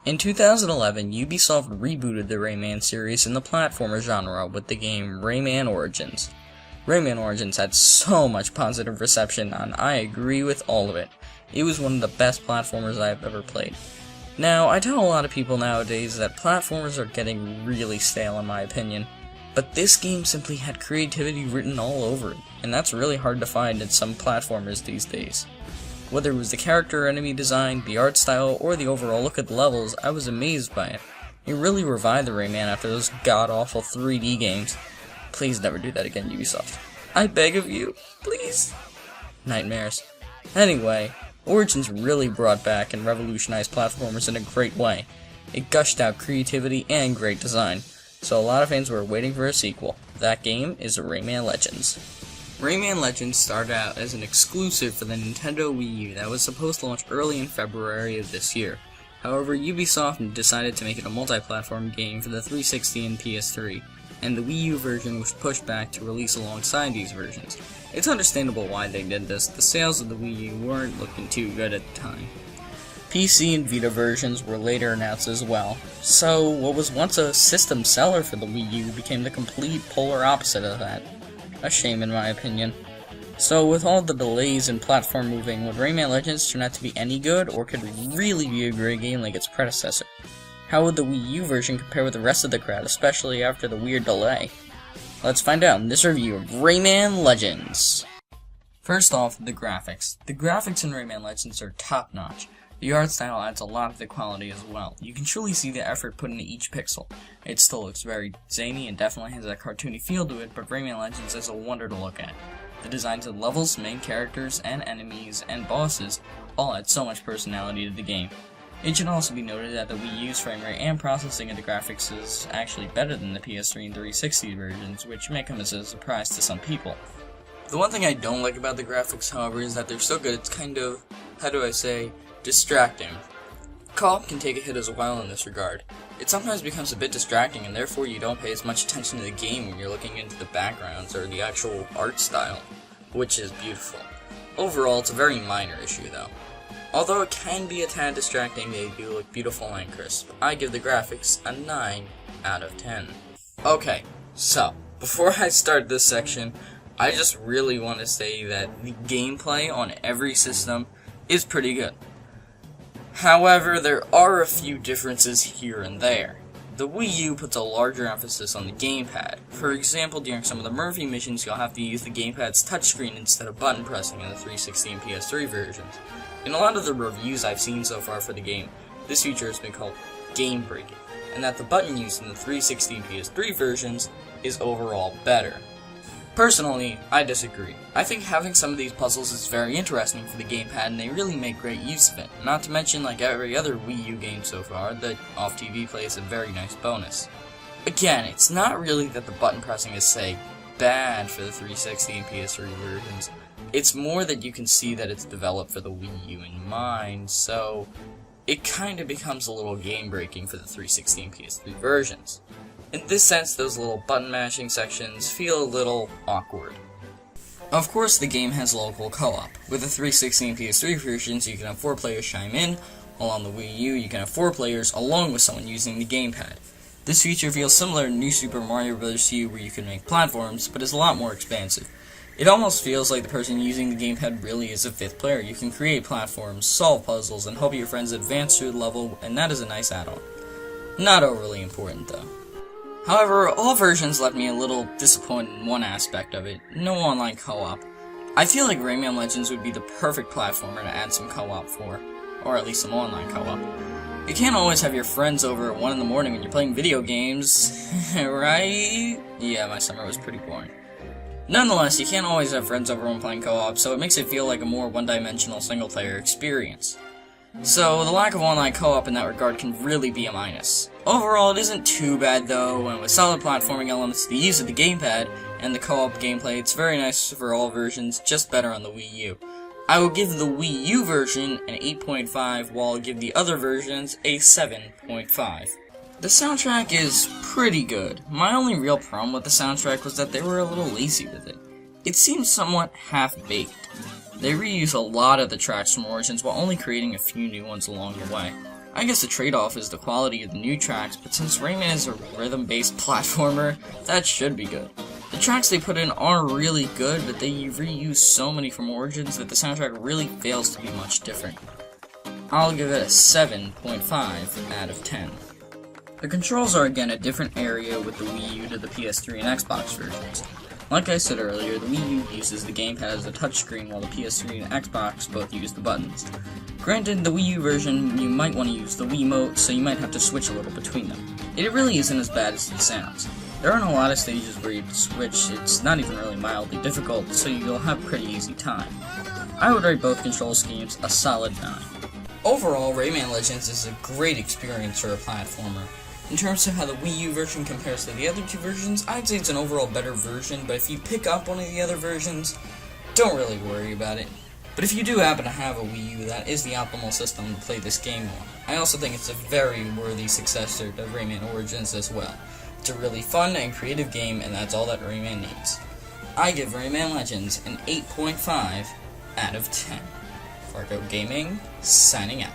In 2011, Ubisoft rebooted the Rayman series in the platformer genre with the game Rayman Origins. Rayman Origins had so much positive reception, and I agree with all of it. It was one of the best platformers I have ever played. Now, I tell a lot of people nowadays that platformers are getting really stale in my opinion, but this game simply had creativity written all over it, and that's really hard to find in some platformers these days. Whether it was the character or enemy design, the art style, or the overall look at the levels, I was amazed by it. It really revived the Rayman after those god-awful 3D games. Please never do that again, Ubisoft. I beg of you, please. Nightmares. Anyway, Origins really brought back and revolutionized platformers in a great way. It gushed out creativity and great design, so a lot of fans were waiting for a sequel. That game is Rayman Legends. Rayman Legends started out as an exclusive for the Nintendo Wii U that was supposed to launch early in February of this year. However, Ubisoft decided to make it a multi-platform game for the 360 and PS3, and the Wii U version was pushed back to release alongside these versions. It's understandable why they did this. The sales of the Wii U weren't looking too good at the time. PC and Vita versions were later announced as well, so what was once a system seller for the Wii U became the complete polar opposite of that. A shame in my opinion. So with all the delays in platform moving, would Rayman Legends turn out to be any good, or could it really be a great game like its predecessor? How would the Wii U version compare with the rest of the crowd, especially after the weird delay? Let's find out in this review of Rayman Legends. First off, the graphics. The graphics in Rayman Legends are top-notch. The art style adds a lot of the quality as well. You can truly see the effort put into each pixel. It still looks very zany and definitely has that cartoony feel to it, but Rayman Legends is a wonder to look at. The designs of levels, main characters, and enemies, and bosses all add so much personality to the game. It should also be noted that the Wii U's frame rate and processing of the graphics is actually better than the PS3 and 360 versions, which may come as a surprise to some people. The one thing I don't like about the graphics, however, is that they're so good it's kind of, distracting. Co-op can take a hit as well in this regard. It sometimes becomes a bit distracting, and therefore you don't pay as much attention to the game when you're looking into the backgrounds or the actual art style, which is beautiful. Overall, it's a very minor issue though. Although it can be a tad distracting, they do look beautiful and crisp. I give the graphics a 9 out of 10. Okay, so, before I start this section, I just really want to say that the gameplay on every system is pretty good. However, there are a few differences here and there. The Wii U puts a larger emphasis on the gamepad. For example, during some of the Murphy missions, you'll have to use the gamepad's touchscreen instead of button pressing in the 360 and PS3 versions. In a lot of the reviews I've seen so far for the game, this feature has been called game breaking, and that the button used in the 360 and PS3 versions is overall better. Personally, I disagree. I think having some of these puzzles is very interesting for the gamepad, and they really make great use of it. Not to mention, like every other Wii U game so far, the off-TV play is a very nice bonus. Again, it's not really that the button pressing is, say, bad for the 360 and PS3 versions. It's more that you can see that it's developed for the Wii U in mind, so it kinda becomes a little game-breaking for the 360 and PS3 versions. In this sense, those little button-mashing sections feel a little awkward. Of course, the game has local co-op. With the 360 and PS3 versions, you can have 4 players chime in, while on the Wii U, you can have 4 players along with someone using the gamepad. This feature feels similar to New Super Mario Bros. U, where you can make platforms, but is a lot more expansive. It almost feels like the person using the gamepad really is a 5th player. You can create platforms, solve puzzles, and help your friends advance through the level, and that is a nice add-on. Not overly important, though. However, all versions left me a little disappointed in one aspect of it: no online co-op. I feel like Rayman Legends would be the perfect platformer to add some co-op for, or at least some online co-op. You can't always have your friends over at 1 in the morning when you're playing video games, right? Yeah, my summer was pretty boring. Nonetheless, you can't always have friends over when playing co-op, so it makes it feel like a more one-dimensional single-player experience. So, the lack of online co-op in that regard can really be a minus. Overall, it isn't too bad though, and with solid platforming elements, the use of the gamepad, and the co-op gameplay, it's very nice for all versions, just better on the Wii U. I will give the Wii U version an 8.5, while I'll give the other versions a 7.5. The soundtrack is pretty good. My only real problem with the soundtrack was that they were a little lazy with it. It seems somewhat half-baked. They reuse a lot of the tracks from Origins while only creating a few new ones along the way. I guess the trade-off is the quality of the new tracks, but since Rayman is a rhythm-based platformer, that should be good. The tracks they put in are really good, but they reuse so many from Origins that the soundtrack really fails to be much different. I'll give it a 7.5 out of 10. The controls are again a different area with the Wii U to the PS3 and Xbox versions. Like I said earlier, the Wii U uses the gamepad as a touchscreen while the PS3 and Xbox both use the buttons. Granted, the Wii U version, you might want to use the Wiimote, so you might have to switch a little between them. It really isn't as bad as it sounds. There aren't a lot of stages where you have to switch, it's not even really mildly difficult, so you'll have a pretty easy time. I would rate both control schemes a solid 9. Overall, Rayman Legends is a great experience for a platformer. In terms of how the Wii U version compares to the other two versions, I'd say it's an overall better version, but if you pick up one of the other versions, don't really worry about it. But if you do happen to have a Wii U, that is the optimal system to play this game on. I also think it's a very worthy successor to Rayman Origins as well. It's a really fun and creative game, and that's all that Rayman needs. I give Rayman Legends an 8.5 out of 10. Fargo Gaming, signing out.